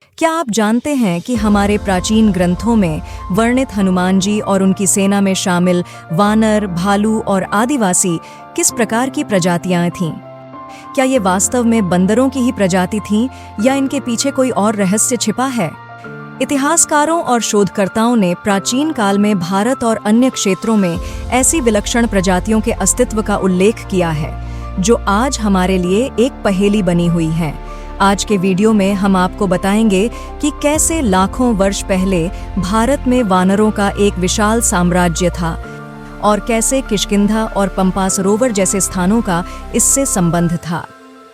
क्या आप जानते हैं कि हमारे प्राचीन ग्रंथों में वर्णित हनुमान जी और उनकी सेना में शामिल वानर, भालू और आदिवासी किस प्रकार की प्रजातियां थीं? क्या ये वास्तव में बंदरों की ही प्रजाति थीं या इनके पीछे कोई और रहस्य छिपा है? इतिहासकारों और शोधकर्ताओं ने प्राचीन काल में भारत और अन्य क्षेत्रों में ऐसी विलक्षण प्रजातियों के अस्तित्व का उल्लेख किया है, जो आज हमारे लिए एक पहेली बनी हुई हैं। आज के वीडियो में हम आपको बताएंगे कि कैसे लाखों वर्ष पहले भारत में वानरों का एक विशाल साम्राज्य था और कैसे किष्किंधा और पंपा सरोवर जैसे स्थानों का इससे संबंध था।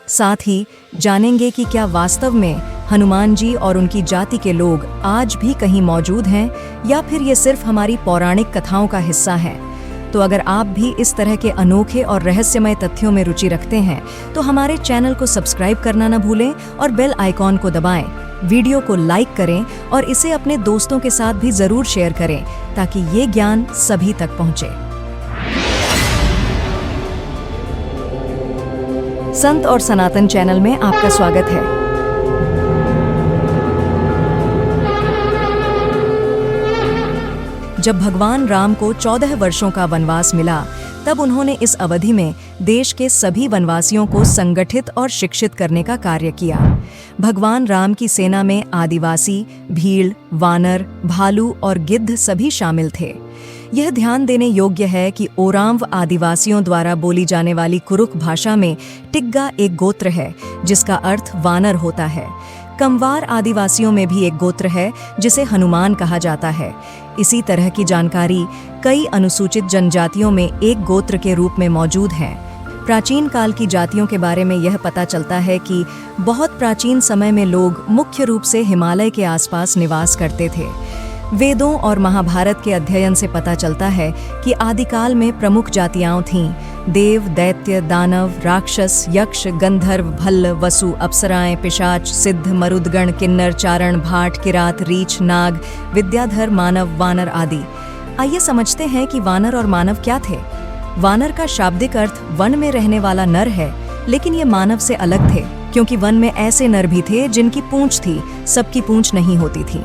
साथ ही जानेंगे कि क्या वास्तव में हनुमान जी और उनकी जाति के लोग आज भी कहीं मौजूद हैं या फिर ये सिर्फ हमारी पौराणिक कथाओं का हिस्सा है। तो अगर आप भी इस तरह के अनोखे और रहस्यमय तथ्यों में रुचि रखते हैं तो हमारे चैनल को सब्सक्राइब करना न भूलें और बेल आइकॉन को दबाएं। वीडियो को लाइक करें और इसे अपने दोस्तों के साथ भी जरूर शेयर करें ताकि ये ज्ञान सभी तक पहुंचे। संत और सनातन चैनल में आपका स्वागत है। जब भगवान राम को 14 वर्षों का वनवास मिला, तब उन्होंने इस अवधि में देश के सभी वनवासियों को संगठित और शिक्षित करने का कार्य किया। भगवान राम की सेना में आदिवासी, भीड़, वानर, भालू और गिद्ध सभी शामिल थे। यह ध्यान देने योग्य है कि ओरांव आदिवासियों द्वारा बोली जाने वाली कुरुख भाषा में टिग्गा एक गोत्र है, जिसका अर्थ वानर होता है। कंवार आदिवासियों में भी एक गोत्र है जिसे हनुमान कहा जाता है। इसी तरह की जानकारी कई अनुसूचित जनजातियों में एक गोत्र के रूप में मौजूद है। प्राचीन काल की जातियों के बारे में यह पता चलता है कि बहुत प्राचीन समय में लोग मुख्य रूप से हिमालय के आसपास निवास करते थे। वेदों और महाभारत के अध्ययन से पता चलता है कि आदिकाल में प्रमुख जातियां थीं देव, दैत्य, दानव, राक्षस, यक्ष, गंधर्व, भल्ल, वसु, अप्सराएं, पिशाच, सिद्ध, मरुदगण, किन्नर, चारण, भाट, किरात, रीछ, नाग, विद्याधर, मानव, वानर आदि। आइए समझते हैं कि वानर और मानव क्या थे। वानर का शाब्दिक अर्थ वन में रहने वाला नर है, लेकिन ये मानव से अलग थे क्योंकि वन में ऐसे नर भी थे जिनकी पूंछ थी, सबकी पूंछ नहीं होती थी।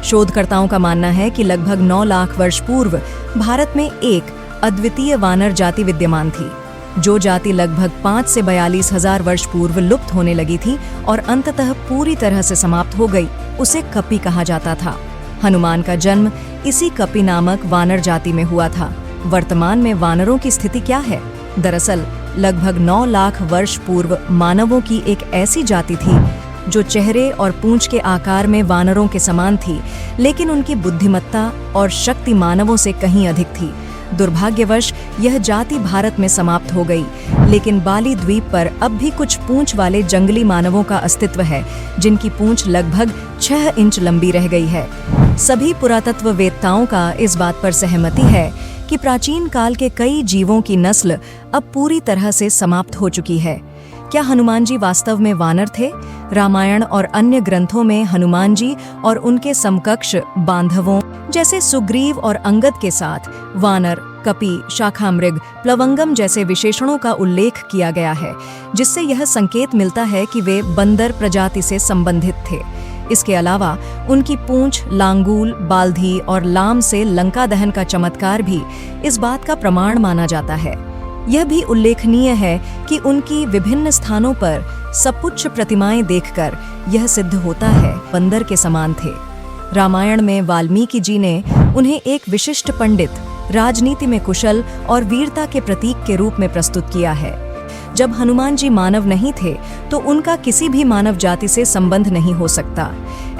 शोधकर्ताओं का मानना है कि लगभग 9 लाख वर्ष पूर्व भारत में एक अद्वितीय वानर जाति विद्यमान थी, जो जाति लगभग 5 से 42 हजार वर्ष पूर्व लुप्त होने लगी थी और अंततः पूरी तरह से समाप्त हो गई। उसे कपि कहा जाता था। हनुमान का जन्म इसी कपि नामक वानर जाति में हुआ था। वर्तमान में वानरों की स्थिति क्या है? दरअसल लगभग 9 लाख वर्ष पूर्व मानवों की एक ऐसी जाति थी जो चेहरे और पूंछ के आकार में वानरों के समान थी, लेकिन उनकी बुद्धिमत्ता और शक्ति मानवों से कहीं अधिक थी। दुर्भाग्यवश यह जाति भारत में समाप्त हो गई, लेकिन बाली द्वीप पर अब भी कुछ पूंछ वाले जंगली मानवों का अस्तित्व है, जिनकी पूंछ लगभग 6 इंच लंबी रह गई है। सभी पुरातत्ववेत्ताओं का इस बात पर सहमति है कि प्राचीन काल के कई जीवों की नस्ल अब पूरी तरह से समाप्त हो चुकी है। क्या हनुमान जी वास्तव में वानर थे? रामायण और अन्य ग्रंथों में हनुमान जी और उनके समकक्ष बांधवों जैसे सुग्रीव और अंगद के साथ वानर, कपि, शाखामृग, प्लवंगम जैसे विशेषणों का उल्लेख किया गया है, जिससे यह संकेत मिलता है कि वे बंदर प्रजाति से संबंधित थे। इसके अलावा उनकी पूंछ, लांगूल, बाल्धी और लाम से लंका दहन का चमत्कार भी इस बात का प्रमाण माना जाता है। यह भी उल्लेखनीय है कि उनकी विभिन्न स्थानों पर सपुच्छ प्रतिमाएं देखकर यह सिद्ध होता है बंदर के समान थे। रामायण में वाल्मीकि जी ने उन्हें एक विशिष्ट पंडित, राजनीति में कुशल और वीरता के प्रतीक के रूप में प्रस्तुत किया है। जब हनुमान जी मानव नहीं थे तो उनका किसी भी मानव जाति से संबंध नहीं हो सकता।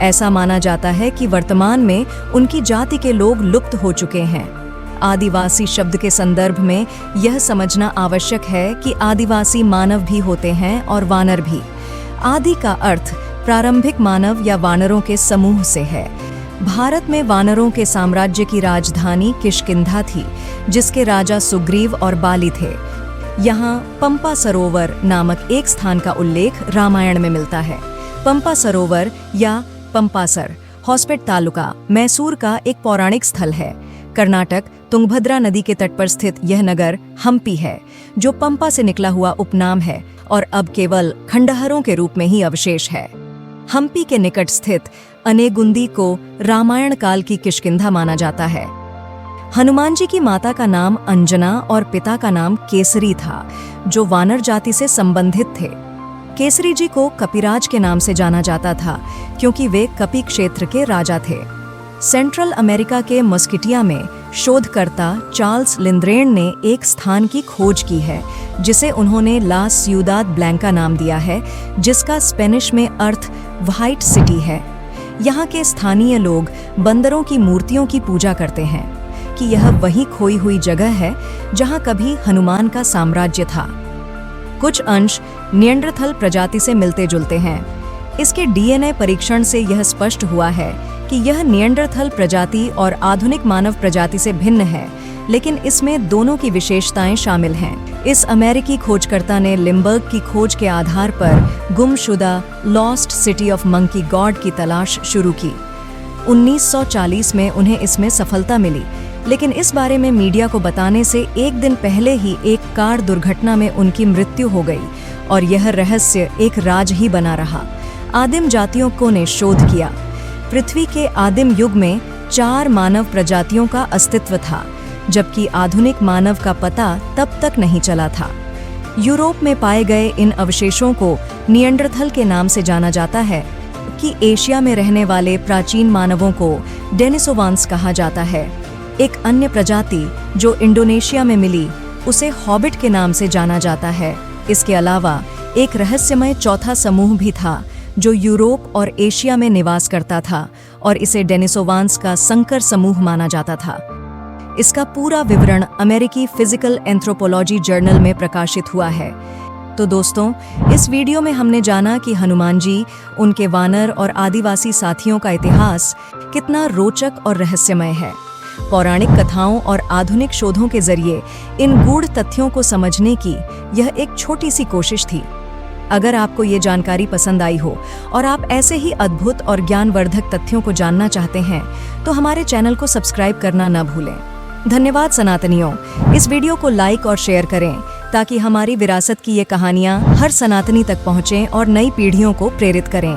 ऐसा माना जाता है कि वर्तमान में उनकी जाति के लोग लुप्त हो चुके हैं। आदिवासी शब्द के संदर्भ में यह समझना आवश्यक है कि आदिवासी मानव भी होते हैं और वानर भी। आदि का अर्थ प्रारंभिक मानव या वानरों के समूह से है। भारत में वानरों के साम्राज्य की राजधानी किष्किंधा थी, जिसके राजा सुग्रीव और बाली थे। यहाँ पंपा सरोवर नामक एक स्थान का उल्लेख रामायण में मिलता है। पंपा सरोवर या पंपासर, होस्पेट तालुका, मैसूर का एक पौराणिक स्थल है। कर्नाटक तुंगभद्रा नदी के तट पर स्थित यह नगर हम्पी है, जो पंपा से निकला हुआ उपनाम है और अब केवल खंडहरों के रूप में ही अवशेष है। हम्पी के निकट स्थित अनेगुंदी को रामायण काल की किष्किंधा माना जाता है। हनुमान जी की माता का नाम अंजना और पिता का नाम केसरी था, जो वानर जाति से संबंधित थे। केसरी जी को कपिराज के नाम से जाना जाता था, क्योंकि वे कपि क्षेत्र के राजा थे। सेंट्रल अमेरिका के मस्किटिया में शोधकर्ता चार्ल्स लिंद्रेन ने एक स्थान की खोज की है, जिसे उन्होंने ला सियुदाद ब्लैंका नाम दिया है, जिसका स्पेनिश में अर्थ व्हाइट सिटी है। यहाँ के स्थानीय लोग बंदरों की मूर्तियों की पूजा करते हैं कि यह वही खोई हुई जगह है जहाँ कभी हनुमान का साम्राज्य था। कुछ अंश निएंडरथल प्रजाति से मिलते जुलते हैं। इसके डीएनए परीक्षण से यह स्पष्ट हुआ है कि यह निएंडरथल प्रजाति और आधुनिक मानव प्रजाति से भिन्न है, लेकिन इसमें दोनों की विशेषताएं शामिल हैं। इस अमेरिकी खोजकर्ता ने लिम्बर्ग की खोज के आधार पर गुमशुदा lost city of monkey God की तलाश शुरू की। 1940 में उन्हें इसमें सफलता मिली, लेकिन इस बारे में मीडिया को बताने से एक दिन पहले ही एक कार दुर्घटना में उनकी मृत्यु हो गई और यह रहस्य एक राज ही बना रहा। आदिम जातियों को ने शोध किया। पृथ्वी के आदिम युग में 4 मानव प्रजातियों का अस्तित्व था, जबकि आधुनिक मानव का पता तब तक नहीं चला था। यूरोप में पाए गए इन अवशेषों को निएंडरथल के नाम से जाना जाता है कि एशिया में रहने वाले प्राचीन मानवों को डेनिसोवांस कहा जाता है। एक अन्य प्रजाति जो इंडोनेशिया में मिली, उसे हॉबिट के नाम से जाना जाता है। इसके अलावा एक रहस्यमय चौथा समूह भी था जो यूरोप और एशिया में निवास करता था और इसे डेनिसोवांस का संकर समूह माना जाता था। इसका पूरा विवरण अमेरिकी फिजिकल एंथ्रोपोलॉजी जर्नल में प्रकाशित हुआ है। तो दोस्तों, इस वीडियो में हमने जाना कि हनुमान जी, उनके वानर और आदिवासी साथियों का इतिहास कितना रोचक और रहस्यमय है। पौराणिक कथाओं और आधुनिक शोधों के जरिए इन गूढ़ तथ्यों को समझने की यह एक छोटी सी कोशिश थी। अगर आपको ये जानकारी पसंद आई हो और आप ऐसे ही अद्भुत और ज्ञानवर्धक तथ्यों को जानना चाहते हैं, तो हमारे चैनल को सब्सक्राइब करना न भूलें। धन्यवाद सनातनियों। इस वीडियो को लाइक और शेयर करें ताकि हमारी विरासत की ये कहानियाँ हर सनातनी तक पहुँचें और नई पीढ़ियों को प्रेरित करें।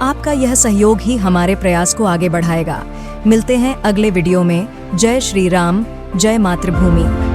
आपका यह सहयोग ही हमारे प्रयास को आगे बढ़ाएगा। मिलते हैं अगले वीडियो में। जय श्री राम, जय मातृभूमि।